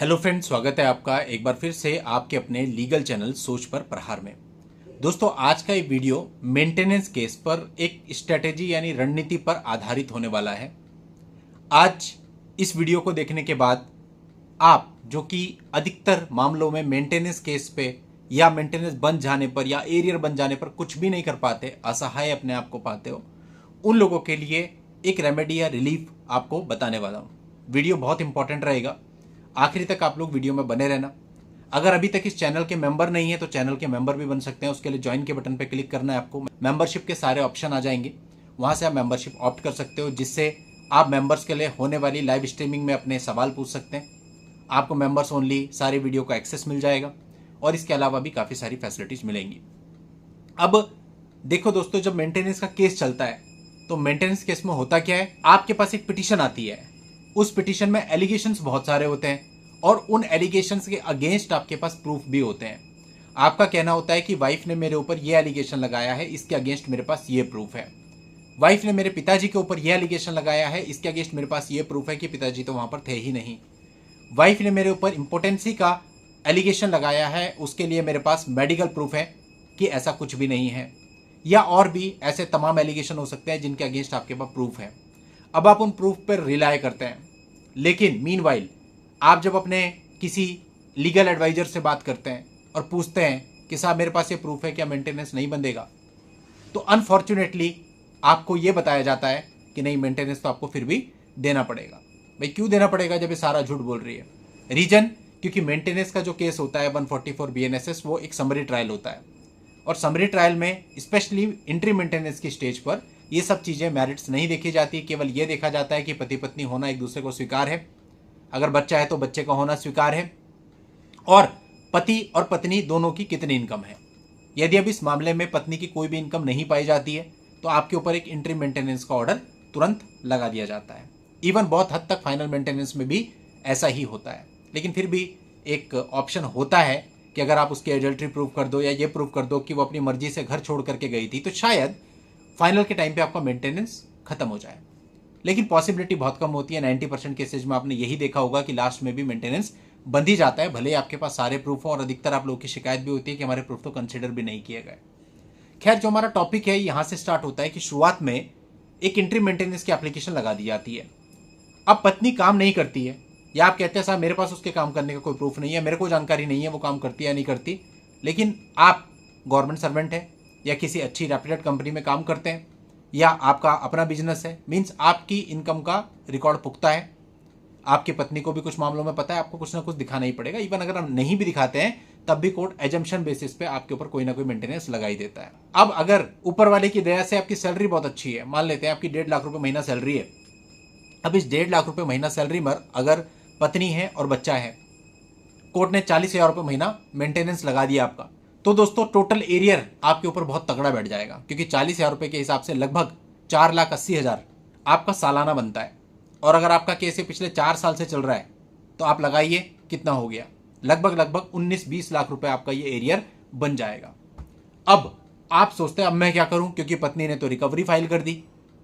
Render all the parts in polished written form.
Hello friends, स्वागत है आपका एक बार फिर से आपके अपने लीगल चैनल सोच पर प्रहार में। दोस्तों, आज का ये वीडियो मेंटेनेंस केस पर एक स्ट्रेटेजी यानी रणनीति पर आधारित होने वाला है। आज इस वीडियो को देखने के बाद आप जो कि अधिकतर मामलों में मेंटेनेंस केस पे या मेंटेनेंस बन जाने पर या एरियर बन जाने पर कुछ भी नहीं कर पाते, असहाय अपने आप को पाते हो, उन लोगों के लिए एक रेमेडी या रिलीफ आपको बताने वाला हूँ। वीडियो बहुत इंपॉर्टेंट रहेगा, आखिरी तक आप लोग वीडियो में बने रहना। अगर अभी तक इस चैनल के मेंबर नहीं है तो चैनल के मेंबर भी बन सकते हैं। उसके लिए ज्वाइन के बटन पर क्लिक करना है आपको। मेंबरशिप के सारे ऑप्शन आ जाएंगे, वहां से आप मेंबरशिप ऑप्ट कर सकते हो, जिससे आप मेंबर्स के लिए होने वाली लाइव स्ट्रीमिंग में अपने सवाल पूछ सकते हैं। आपको मेंबर्स ओनली सारे वीडियो का एक्सेस मिल जाएगा और इसके अलावा भी काफ़ी सारी फैसिलिटीज मिलेंगी। अब देखो दोस्तों, जब मेंटेनेंस का केस चलता है तो मेंटेनेंस केस में होता क्या है, आपके पास एक पिटीशन आती है। उस पिटीशन में एलिगेशंस बहुत सारे होते हैं और उन एलिगेशंस के अगेंस्ट आपके पास प्रूफ भी होते हैं। आपका कहना होता है कि वाइफ ने मेरे ऊपर ये एलिगेशन लगाया है, इसके अगेंस्ट मेरे पास ये प्रूफ है। वाइफ ने मेरे पिताजी के ऊपर यह एलिगेशन लगाया है, इसके अगेंस्ट मेरे पास ये प्रूफ है कि पिताजी तो वहां पर थे ही नहीं। वाइफ ने मेरे ऊपर इंपोर्टेंसी का एलिगेशन लगाया है, उसके लिए मेरे पास मेडिकल प्रूफ है कि ऐसा कुछ भी नहीं है। या और भी ऐसे तमाम एलिगेशन हो सकते हैं जिनके अगेंस्ट आपके पास प्रूफ है। अब आप उन प्रूफ पर रिलाय करते हैं, लेकिन मीनवाइल आप जब अपने किसी लीगल एडवाइजर से बात करते हैं और पूछते हैं कि साहब मेरे पास ये प्रूफ है, क्या मेंटेनेंस नहीं बंधेगा, तो अनफॉर्चुनेटली आपको ये बताया जाता है कि नहीं, मेंटेनेंस तो आपको फिर भी देना पड़ेगा। भाई क्यों देना पड़ेगा जब ये सारा झूठ बोल रही है? रीजन, क्योंकि मेंटेनेंस का जो केस होता है 144 BNSS, वो एक समरी ट्रायल होता है और समरी ट्रायल में स्पेशली इंट्री मेंटेनेंस की स्टेज पर ये सब चीज़ें मेरिट्स नहीं देखी जाती। केवल ये देखा जाता है कि पति पत्नी होना एक दूसरे को स्वीकार है, अगर बच्चा है तो बच्चे का होना स्वीकार है, और पति और पत्नी दोनों की कितनी इनकम है। यदि अब इस मामले में पत्नी की कोई भी इनकम नहीं पाई जाती है तो आपके ऊपर एक इंट्री मेंटेनेंस का ऑर्डर तुरंत लगा दिया जाता है। इवन बहुत हद तक फाइनल मेंटेनेंस में भी ऐसा ही होता है, लेकिन फिर भी एक ऑप्शन होता है कि अगर आप उसकी एडल्ट्री प्रूव कर दो या ये प्रूव कर दो कि वो अपनी मर्जी से घर छोड़ करके गई थी, तो शायद फाइनल के टाइम पे आपका मेंटेनेंस खत्म हो जाए। लेकिन पॉसिबिलिटी बहुत कम होती है। 90% केसेज में आपने यही देखा होगा कि लास्ट में भी मेंटेनेंस बंद ही जाता है, भले ही आपके पास सारे प्रूफ हो। और अधिकतर आप लोगों की शिकायत भी होती है कि हमारे प्रूफ तो कंसिडर भी नहीं किए गए। खैर, जो हमारा टॉपिक है यहां से स्टार्ट होता है कि शुरुआत में एक इंट्री मेंटेनेंस की एप्लीकेशन लगा दी जाती है। अब पत्नी काम नहीं करती है, या आप कहते हैं साहब मेरे पास उसके काम करने का कोई प्रूफ नहीं है, मेरे को जानकारी नहीं है वो काम करती है या नहीं करती, लेकिन आप गवर्नमेंट सर्वेंट है या किसी अच्छी रेप्यूटेड कंपनी में काम करते हैं या आपका अपना बिजनेस है, मीन्स आपकी इनकम का रिकॉर्ड पुख्ता है, आपकी पत्नी को भी कुछ मामलों में पता है, आपको कुछ ना कुछ दिखाना ही पड़ेगा। इवन अगर आप नहीं भी दिखाते हैं तब भी कोर्ट एजम्पशन बेसिस पे आपके ऊपर कोई ना कोई मेंटेनेंस लगा ही देता है। अब अगर ऊपर वाले की दया से आपकी सैलरी बहुत अच्छी है, मान लेते हैं आपकी 1.5 लाख रुपए महीना सैलरी है। अब इस 1.5 लाख रुपए महीना सैलरी में अगर पत्नी है और बच्चा है, कोर्ट ने 40,000 रुपये महीना मेंटेनेंस लगा दिया आपका, तो दोस्तों टोटल एरियर आपके ऊपर बहुत तगड़ा बैठ जाएगा, क्योंकि 40,000 रुपये के हिसाब से लगभग 4,80,000 आपका सालाना बनता है। और अगर आपका केस पिछले 4 साल से चल रहा है तो आप लगाइए कितना हो गया, लगभग 19-20 लाख रुपए आपका ये एरियर बन जाएगा। अब आप सोचते हैं अब मैं क्या करूं, क्योंकि पत्नी ने तो रिकवरी फाइल कर दी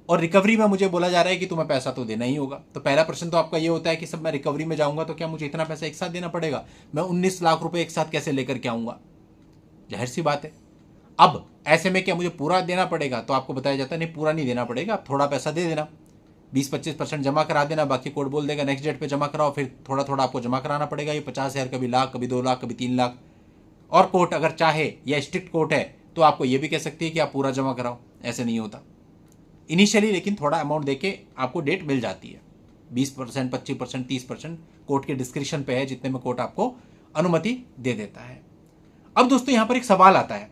और रिकवरी में मुझे बोला जा रहा है कि तुम्हें पैसा तो देना ही होगा। तो पहला प्रश्न तो आपका ये होता है कि सब मैं रिकवरी में जाऊंगा तो क्या मुझे इतना पैसा एक साथ देना पड़ेगा? मैं 19 लाख रुपए एक साथ कैसे लेकर के आऊंगा? जाहिर सी बात है। अब ऐसे में क्या मुझे पूरा देना पड़ेगा? तो आपको बताया जाता है नहीं, पूरा नहीं देना पड़ेगा, आप थोड़ा पैसा दे देना, 20-25% जमा करा देना, बाकी कोर्ट बोल देगा नेक्स्ट डेट पे जमा कराओ, फिर थोड़ा थोड़ा आपको जमा कराना पड़ेगा। ये 50,000 कभी लाख, कभी 2 लाख, कभी 3 लाख। और कोर्ट अगर चाहे या स्ट्रिक्ट कोर्ट है तो आपको ये भी कह सकती है कि आप पूरा जमा कराओ। ऐसे नहीं होता इनिशियली, लेकिन थोड़ा अमाउंट देके आपको डेट मिल जाती है। 20%, 25%, 30% कोर्ट के डिस्क्रिप्शन पे है, जितने में कोर्ट आपको अनुमति दे देता है। अब दोस्तों यहां पर एक सवाल आता है,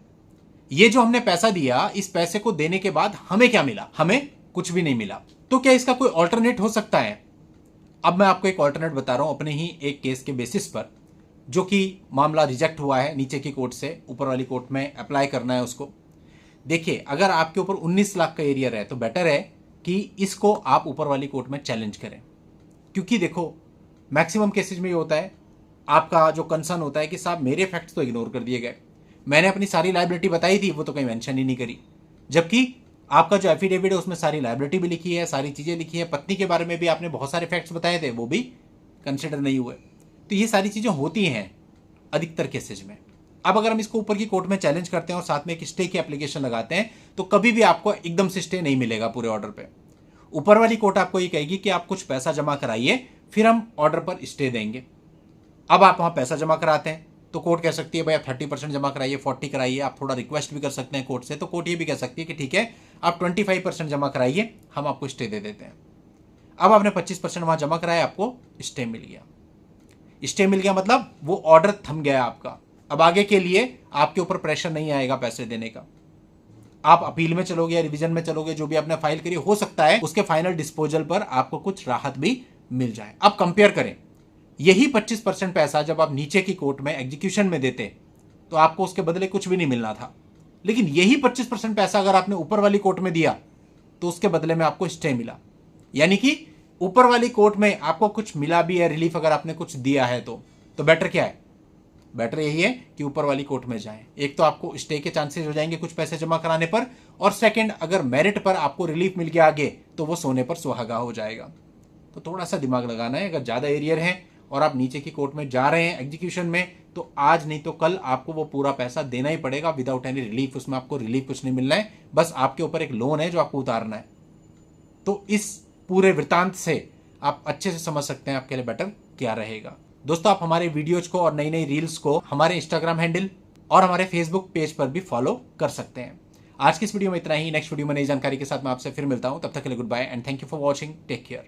ये जो हमने पैसा दिया, इस पैसे को देने के बाद हमें क्या मिला? हमें कुछ भी नहीं मिला। तो क्या इसका कोई ऑल्टरनेट हो सकता है? अब मैं आपको एक ऑल्टरनेट बता रहा हूं अपने ही एक केस के बेसिस पर, जो कि मामला रिजेक्ट हुआ है नीचे की कोर्ट से, ऊपर वाली कोर्ट में अप्लाई करना है उसको। देखिए, अगर आपके ऊपर 19 लाख का एरियर है तो बेटर है कि इसको आप ऊपर वाली कोर्ट में चैलेंज करें, क्योंकि देखो मैक्सिमम केसेज में ये होता है, आपका जो कंसर्न होता है कि साहब मेरे फैक्ट्स तो इग्नोर कर दिए गए, मैंने अपनी सारी लायबिलिटी बताई थी, वो तो कहीं मेंशन ही नहीं करी, जबकि आपका जो एफिडेविट है उसमें सारी लायबिलिटी भी लिखी है, सारी चीजें लिखी है, पत्नी के बारे में भी आपने बहुत सारे फैक्ट्स बताए थे, वो भी कंसिडर नहीं हुए। तो ये सारी चीजें होती हैं अधिकतर केसेज में। अब अगर हम इसको ऊपर की कोर्ट में चैलेंज करते हैं और साथ में एक स्टे की एप्लीकेशन लगाते हैं तो कभी भी आपको एकदम से स्टे नहीं मिलेगा पूरे ऑर्डर पे। ऊपर वाली कोर्ट आपको ये कहेगी कि आप कुछ पैसा जमा कराइए, फिर हम ऑर्डर पर स्टे देंगे। अब आप वहां पैसा जमा कराते हैं तो कोर्ट कह सकती है भाई आप 30% जमा कराइए, 40 कराइए। आप थोड़ा रिक्वेस्ट भी कर सकते हैं कोर्ट से, तो कोर्ट ये भी कह सकती है कि ठीक है आप 25% जमा कराइए, हम आपको स्टे दे देते हैं। अब आपने 25% वहां जमा कराया, आपको स्टे मिल गया। स्टे मिल गया मतलब वो ऑर्डर थम गया आपका। अब आगे के लिए आपके ऊपर प्रेशर नहीं आएगा पैसे देने का। आप अपील में चलोगे या रिवीजन में चलोगे, जो भी आपने फाइल करी, हो सकता है उसके फाइनल डिस्पोजल पर आपको कुछ राहत भी मिल जाए। अब कंपेयर करें, यही 25% पैसा जब आप नीचे की कोर्ट में एग्जीक्यूशन में देते तो आपको उसके बदले कुछ भी नहीं मिलना था, लेकिन यही 25% पैसा अगर आपने ऊपर वाली कोर्ट में दिया तो उसके बदले में आपको स्टे मिला। यानी कि ऊपर वाली कोर्ट में आपको कुछ मिला भी है, रिलीफ अगर आपने कुछ दिया है तो बेटर क्या है? बेटर यही है कि ऊपर वाली कोर्ट में जाएं। एक तो आपको स्टे के चांसेस हो जाएंगे कुछ पैसे जमा कराने पर, और सेकंड अगर मेरिट पर आपको रिलीफ मिल गया आगे तो वो सोने पर सुहागा हो जाएगा। तो थोड़ा सा दिमाग लगाना है। अगर ज्यादा एरियर है और आप नीचे की कोर्ट में जा रहे हैं एग्जीक्यूशन में, तो आज नहीं तो कल आपको वो पूरा पैसा देना ही पड़ेगा विदाउट एनी रिलीफ। उसमें आपको रिलीफ कुछ नहीं मिलना है, बस आपके ऊपर एक लोन है जो आपको उतारना है। तो इस पूरे वृतांत से आप अच्छे से समझ सकते हैं आपके लिए बेटर क्या रहेगा। दोस्तों, आप हमारे वीडियोज को और नई नई रील्स को हमारे इंस्टाग्राम हैंडल और हमारे फेसबुक पेज पर भी फॉलो कर सकते हैं। आज की इस वीडियो में इतना ही। नेक्स्ट वीडियो में नई जानकारी के साथ मैं आपसे फिर मिलता हूं। तब तक के लिए goodbye and thank you for watching. Take care.